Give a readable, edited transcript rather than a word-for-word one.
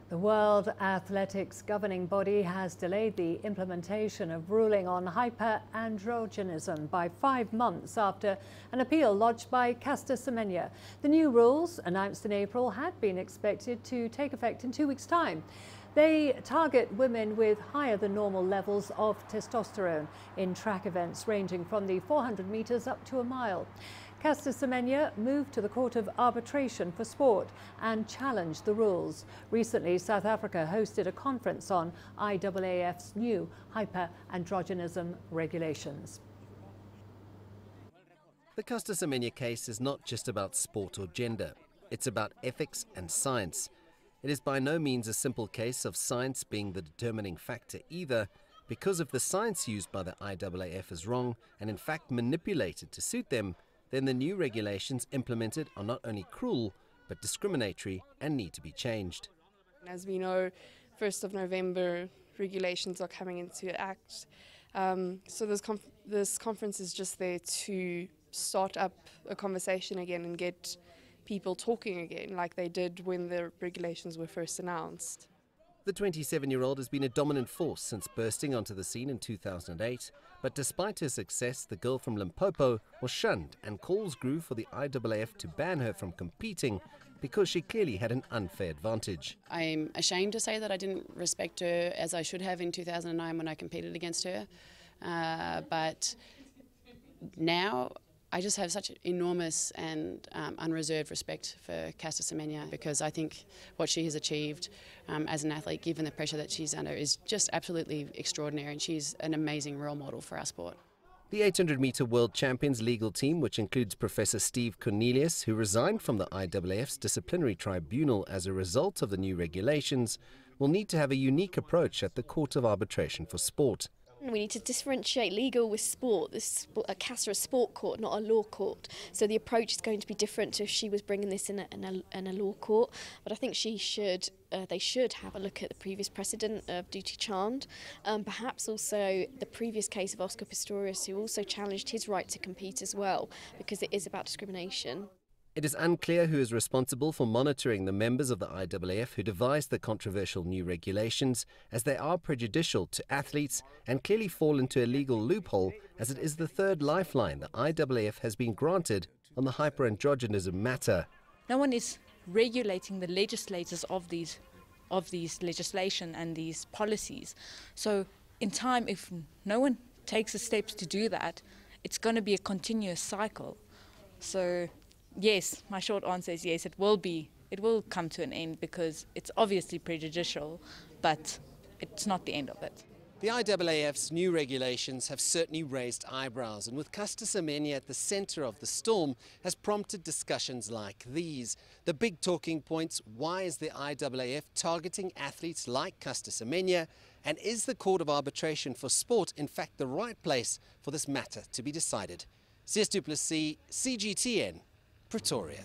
The World Athletics governing body has delayed the implementation of ruling on hyper-androgenism by 5 months after an appeal lodged by Caster Semenya. The new rules, announced in April, had been expected to take effect in 2 weeks' time. They target women with higher than normal levels of testosterone in track events ranging from the 400 metres up to a mile. Caster Semenya moved to the Court of Arbitration for Sport and challenged the rules. Recently, South Africa hosted a conference on IAAF's new hyper-androgenism regulations. The Caster Semenya case is not just about sport or gender. It's about ethics and science. It is by no means a simple case of science being the determining factor either, because if the science used by the IAAF is wrong and in fact manipulated to suit them, then the new regulations implemented are not only cruel, but discriminatory and need to be changed. As we know, 1st of November, regulations are coming into act. So this conference is just there to start up a conversation again and get people talking again, like they did when the regulations were first announced. The 27-year-old has been a dominant force since bursting onto the scene in 2008, but despite her success, the girl from Limpopo was shunned and calls grew for the IAAF to ban her from competing because she clearly had an unfair advantage. I'm ashamed to say that I didn't respect her as I should have in 2009 when I competed against her, but now I just have such enormous and unreserved respect for Caster Semenya, because I think what she has achieved as an athlete, given the pressure that she's under, is just absolutely extraordinary, and she's an amazing role model for our sport. The 800-metre world champions legal team, which includes Professor Steve Cornelius, who resigned from the IAAF's disciplinary tribunal as a result of the new regulations, will need to have a unique approach at the Court of Arbitration for Sport. We need to differentiate legal with sport. Caster is a sport court, not a law court. So the approach is going to be different to if she was bringing this in a law court. But I think they should have a look at the previous precedent of Duty Charmed. Perhaps also the previous case of Oscar Pistorius, who also challenged his right to compete as well, because it is about discrimination. It is unclear who is responsible for monitoring the members of the IAAF who devised the controversial new regulations, as they are prejudicial to athletes and clearly fall into a legal loophole, as it is the third lifeline the IAAF has been granted on the hyper-androgenism matter. No one is regulating the legislators of these legislation and these policies. So in time, if no one takes the steps to do that, it's going to be a continuous cycle. So yes, my short answer is yes, it will come to an end, because it's obviously prejudicial, but it's not the end of it. The IAAF's new regulations have certainly raised eyebrows, and with Caster Semenya at the centre of the storm, has prompted discussions like these. The big talking points: why is the IAAF targeting athletes like Caster Semenya, and is the Court of Arbitration for Sport in fact the right place for this matter to be decided? CS2+C, CGTN, Pretoria.